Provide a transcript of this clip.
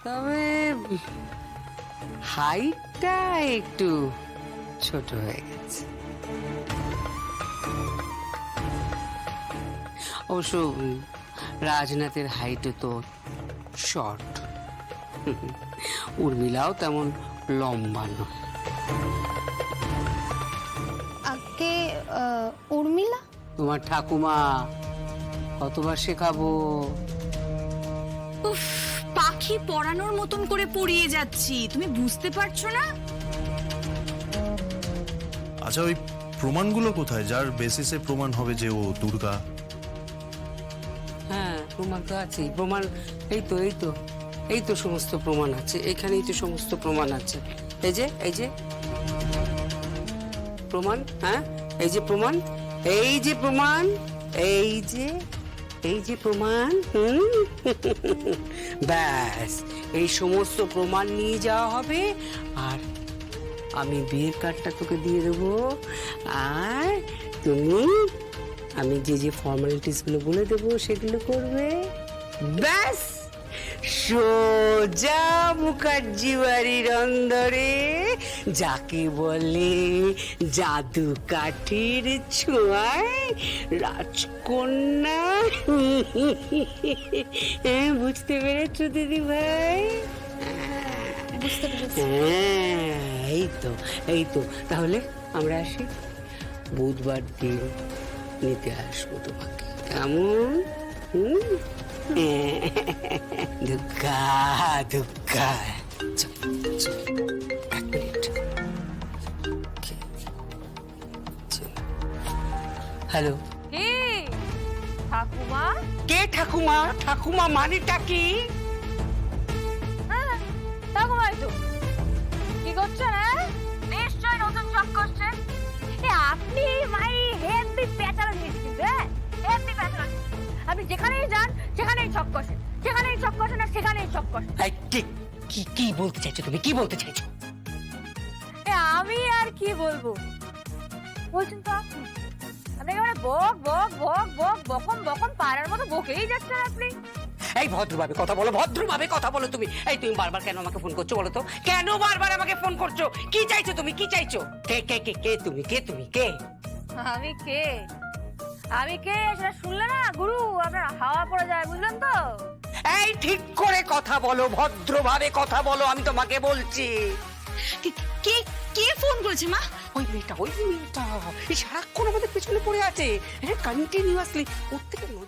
তবে হাইটটা একটু ছোট হয়ে গেছে। অবশ্য রাজনাথের হাইটও তো শর্ট, উর্মিলাও তেমন লম্বা নয়। আগে উর্মিলা? তোমার ঠাকুমা, কতবার শেখাবো? উফ, পাখি পড়ানোর মতন করে পড়িয়ে যাচ্ছি, তুমি বুঝতে পারছো না? আচ্ছা, ওই প্রমাণগুলো কোথায় যার বেসিসে প্রমাণ হবে যে ও দুর্গা? হ্যাঁ, প্রমাণ তো আছে। প্রমাণ এই তো এই তো এই তো সমস্ত প্রমাণ আছে, এখানেই তো সমস্ত প্রমাণ আছে। এই যে এই যে প্রমাণ, হ্যাঁ এই যে প্রমাণ, এই যে প্রমাণ, এই যে এই যে প্রমাণ। ব্যাস, এই সমস্ত প্রমাণ নিয়ে যাওয়া হবে, আর আমি বিয়ের কার্ডটা তোকে দিয়ে দেবো। আর তুমি, আমি যে যে ফর্মালিটিস গুলো বলে দেবো সেগুলো করবে। ব্যাস, সোজা মুখার্জি বাড়ির অন্দরে, যাকে বলে জাদু কাঠির ছোঁয়ায় রাজকন্যা। বুঝতে পেরেছো দিদি ভাই? বুঝতে পেরেছি। হ্যাঁ, এই তো এই তো। তাহলে আমরা আসি, বুধবার দিন নিতে আসবো তোমাকে, কেমন? দুর্গা দুর্গা। এক মিনিট। হ্যালো, কে ঠাকুমা? কে ঠাকুমা? ঠাকুমা মানেটা কি? হ্যাঁ, ঠাকুমাই তো। কি করছেন? নিশ্চয় নতুন শখ করছেন। আপনি মাই হেভি প্যাটার্ন দিচ্ছেন, হেভি প্যাটার্ন। আপনি যেখানেই যান সেখানেই ছক কষেন, যেখানেই ছক কষেন আর সেখানেই ছক কষেন। কি কি বলতে চাইছো তুমি? কি বলতে চাইছো? আমি আর কি বলবো? বলছেন তো আপনি। আপনি একেবারে বক বক বক বক বকম বকম পাড়ার মতো বকেই যাচ্ছেন আপনি। এই ভদ্রভাবে কথা বলো, ভদ্রভাবে কথা বলো তুমি। এই তুমি বারবার কেন আমাকে ফোন করছো বলো তো? কেন বারবার আমাকে ফোন করছো? কি চাইছো তুমি? কি চাইছো? কে কে কে কে তুমি? কে তুমি? কে? আমি কে? আমি কে সেটা শুনলে না গুরু আপনার হাওয়া পড়ে যায়, বুঝলেন তো? এই ঠিক করে কথা বলো, ভদ্রভাবে কথা বলো, আমি তোমাকে বলছি। কে কে ফোন করেছে মা? ওই মেয়েটা, ওই মেয়েটা এই সারাক্ষণ আমাদের পেছনে পড়ে আছে, কন্টিনিউয়াসলি। ওর থেকে নজর